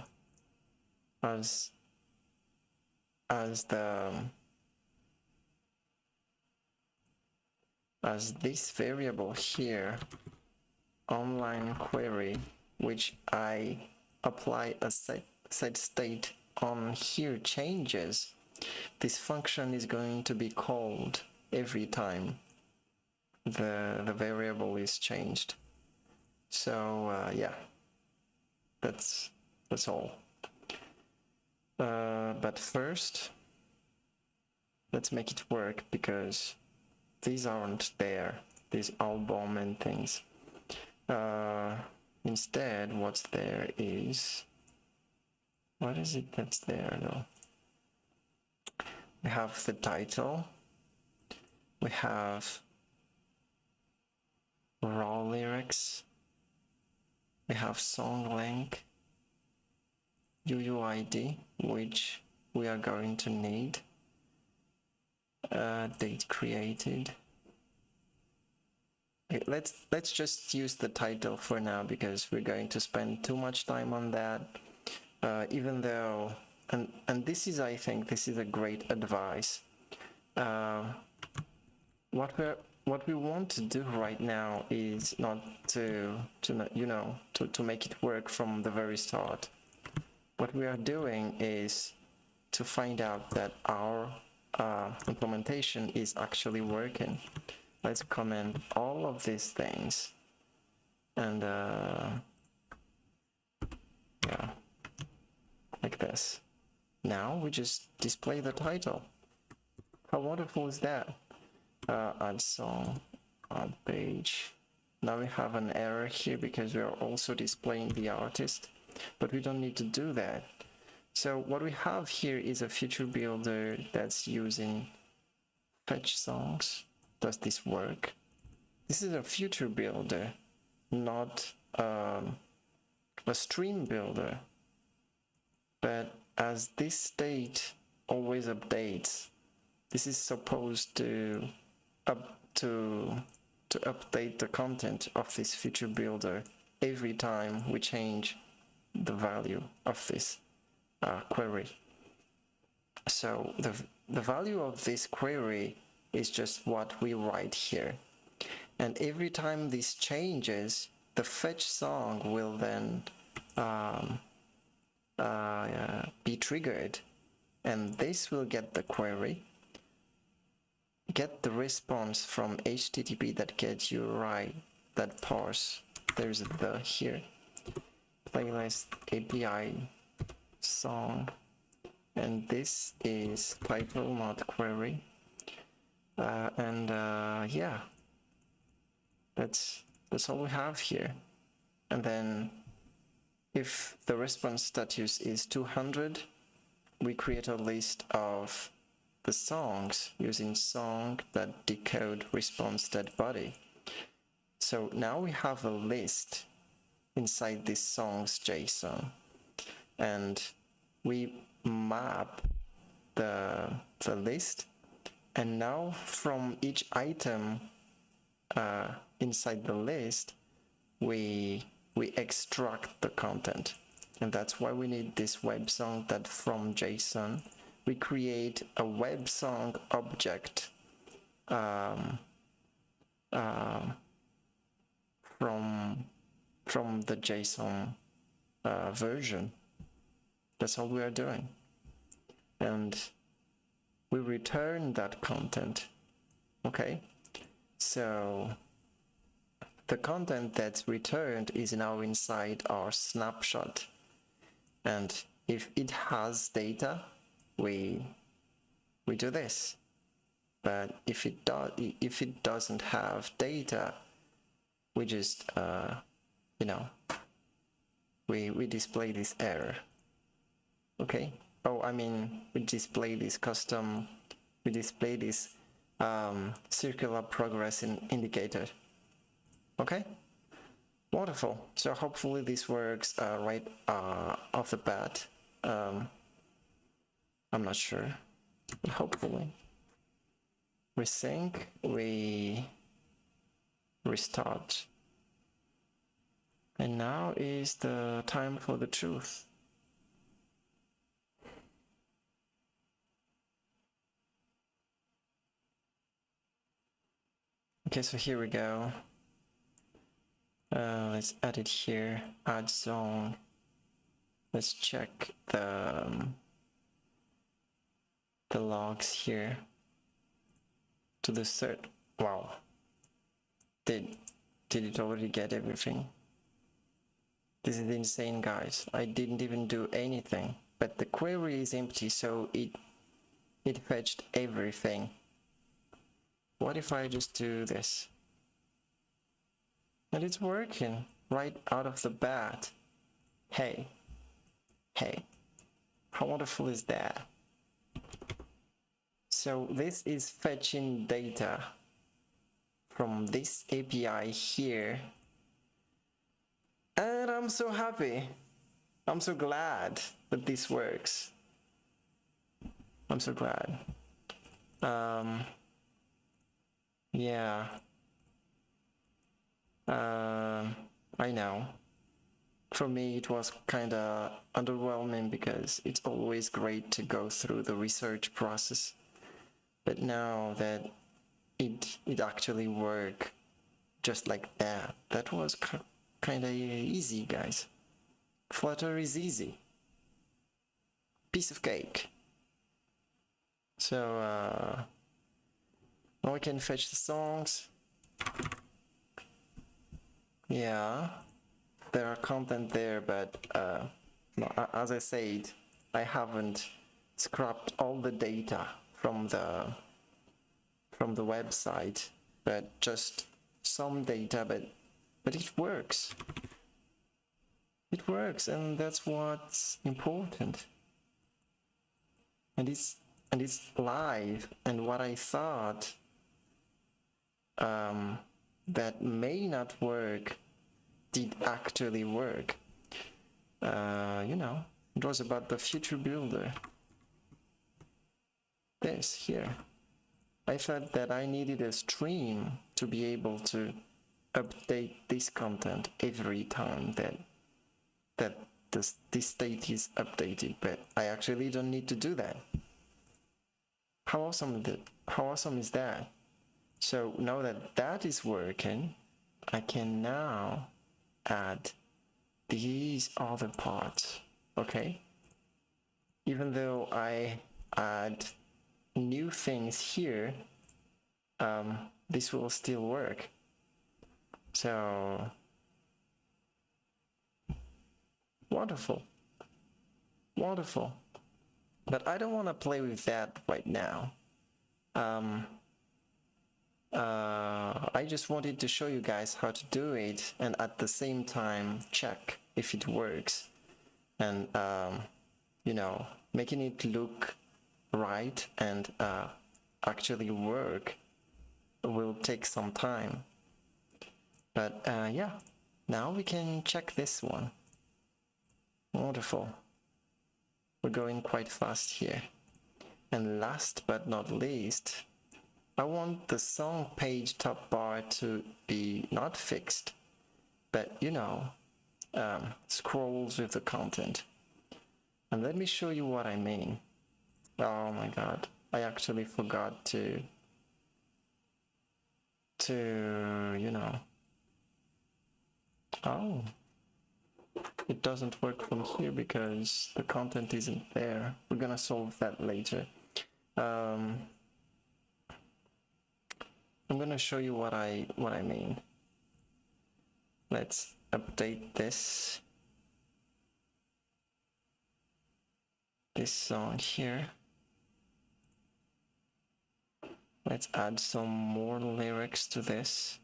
as this variable here, online query, which I apply a set state on here changes, this function is going to be called every time the variable is changed. So yeah, that's all. But first, let's make it work, because these aren't there, these album and things. Instead, what's there is, what is it that's there though? We have the title, we have raw lyrics, we have song length, UUID, which we are going to need, date created. Okay, let's just use the title for now, because we're going to spend too much time on that, even though, and this is, I think this is a great advice. What we want to do right now is not to you know, to make it work from the very start. What we are doing is to find out that our implementation is actually working. Let's comment all of these things, and yeah, like this. Now we just display the title. How wonderful is that? Add song, add page, Now we have an error here because we are also displaying the artist, but we don't need to do that. So what we have here is a feature builder that's using fetch songs. Does this work? This is a feature builder, not a stream builder. But as this state always updates, this is supposed to update the content of this feature builder every time we change the value of this query. So the value of this query is just what we write here. And every time this changes, the fetch song will then be triggered, and this will get the query, get the response from HTTP that gets URI that parse. There's the here playlist API song, and this is title, not query. Yeah, that's all we have here. And then if the response status is 200, we create a list of the songs using song.decode response.body. So now we have a list inside this songs JSON, and we map the list, and now from each item inside the list we extract the content, and that's why we need this web song. That from JSON we create a web song object from the JSON version. That's all we are doing, and we return that content. Okay, so the content that's returned is now inside our snapshot, and if it has data, we do this. But if it doesn't have data, we just we display this error. Okay. Oh, I mean, we display this circular progress indicator. Okay, wonderful. So hopefully this works right off the bat. I'm not sure, but hopefully. We sync, we restart, and now is the time for the truth. Okay, so here we go. Let's add it here, add song. Let's check the logs here to the cert. Wow, did it already get everything? This is insane, guys. I didn't even do anything, but the query is empty, so it fetched everything. What if I just do this? And it's working right out of the bat. Hey, how wonderful is that? So this is fetching data from this API here, and I'm so happy. I'm so glad that this works. I'm so glad. Yeah. I know. For me, it was kind of underwhelming because it's always great to go through the research process. But now that it actually worked just like that, that was kind of easy, guys. Flutter is easy. Piece of cake. So, now we can fetch the songs. Yeah, there are content there, but as I said, I haven't scrapped all the data from the website, but just some data. But but it works. It works, and that's what's important. And it's live. And what I thought that may not work did actually work. You know, it was about the future builder. This here. I thought that I needed a stream to be able to update this content every time that this state is updated, but I actually don't need to do that. How awesome is that? So now that that is working, I can now add these other parts, okay? Even though I add new things here, this will still work. So wonderful, wonderful. But I don't want to play with that right now. I just wanted to show you guys how to do it, and at the same time check if it works, and you know, making it look right and actually work will take some time. But yeah, now we can check this one. Wonderful. We're going quite fast here. And last but not least, I want the song page top bar to be not fixed, but you know, scrolls with the content. And let me show you what I mean. Oh my god, I actually forgot to you know. Oh, it doesn't work from here because the content isn't there. We're gonna solve that later. I'm gonna show you what I mean. Let's update this song here. Let's add some more lyrics to this.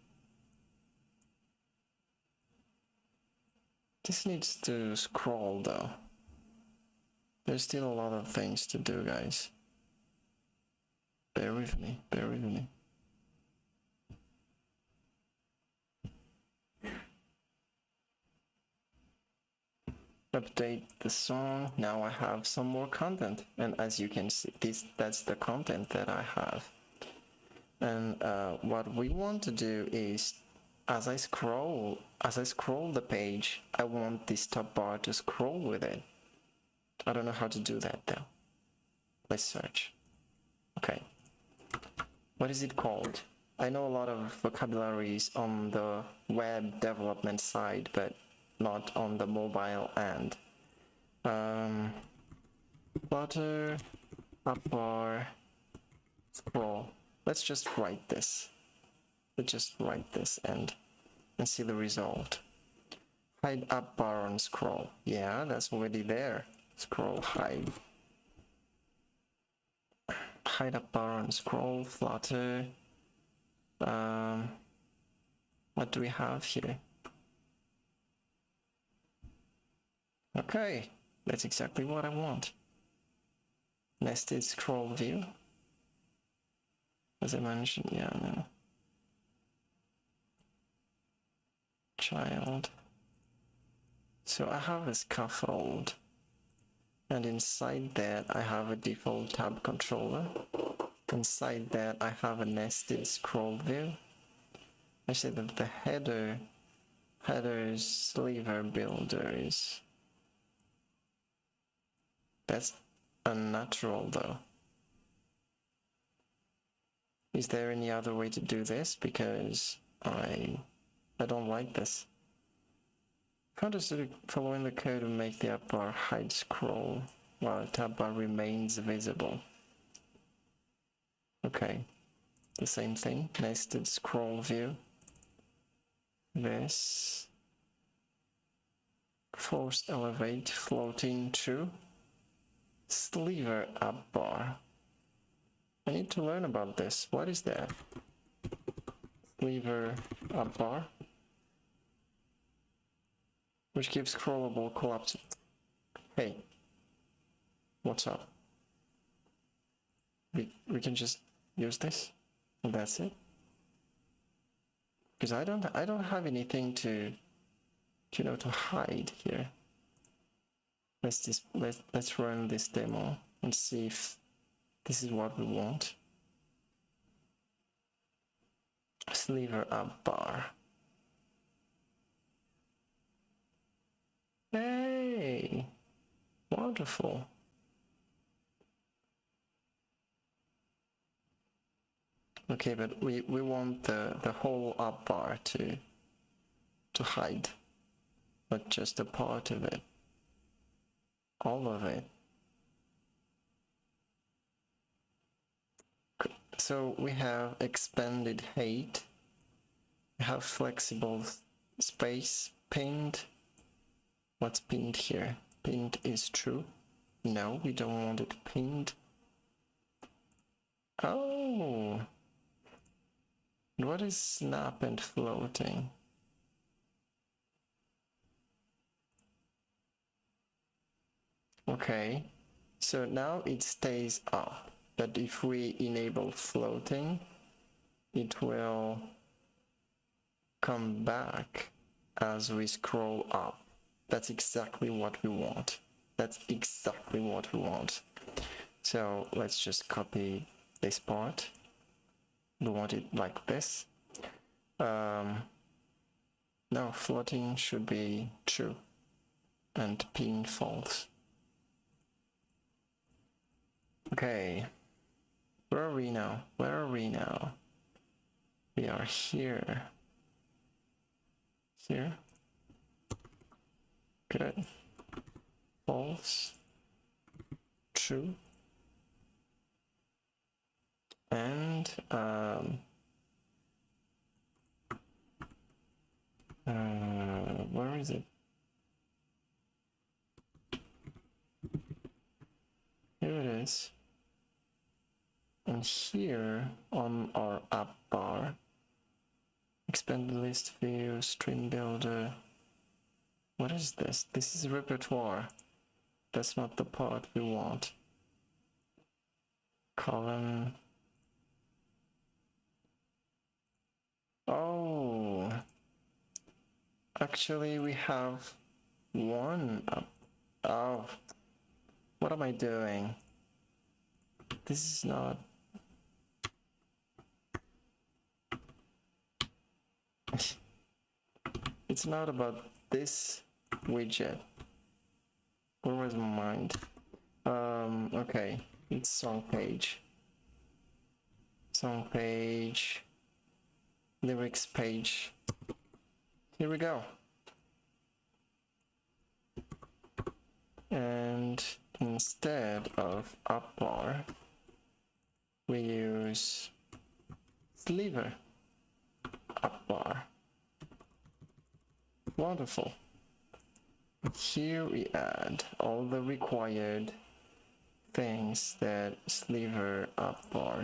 This needs to scroll though. There's still a lot of things to do, guys. Bear with me, bear with me. Update the song. Now I have some more content, and as you can see, that's the content that I have. And what we want to do is, as I scroll the page, I want this top bar to scroll with it. I don't know how to do that though. Let's search. Okay. What is it called? I know a lot of vocabularies on the web development side, but not on the mobile end. Flutter, appbar, scroll. Let's just write this. Let's just write this and see the result. Hide appbar on scroll. Yeah, that's already there. Scroll hide. Hide appbar on scroll, Flutter. What do we have here? Okay, that's exactly what I want. Nested scroll view. As I mentioned, yeah, no. Child. So I have a scaffold, and inside that I have a default tab controller. Inside that I have a nested scroll view. I say that the header's sliver builders. That's unnatural though. Is there any other way to do this? Because I don't like this. How does it following the code to make the app bar hide scroll while the tab bar remains visible? Okay, the same thing, nested scroll view. This force elevate floating true. SliverAppBar. I need to learn about this. What is that? SliverAppBar. which gives scrollable collapse. Hey, what's up? We can just use this, and that's it. Because I don't have anything to to hide here. Let's run this demo and see if this is what we want. SliverAppBar. Hey, wonderful. Okay, but we want the whole app bar to hide, not just a part of it. All of it. So we have expanded height, we have flexible space, pinned. What's pinned here? Pinned is true. No, we don't want it pinned. Oh, what is snap and floating? Okay, so now it stays up, but if we enable floating, it will come back as we scroll up. That's exactly what we want. That's exactly what we want. So let's just copy this part. We want it like this. No, floating should be true and pin false. Okay, where are we now? Where are we now? We are here. Here. Good. False. True. And where is it? Here it is. And here on our app bar, expand the list view, stream builder. What is this? This is repertoire. That's not the part we want. Column. Oh, actually we have one up. Oh, what am I doing? This is not. It's not about this widget. Where was my mind? Okay, it's song page. Song page. Lyrics page. Here we go. And instead of app bar, we use SliverAppBar. Wonderful. Here we add all the required things that SliverAppBar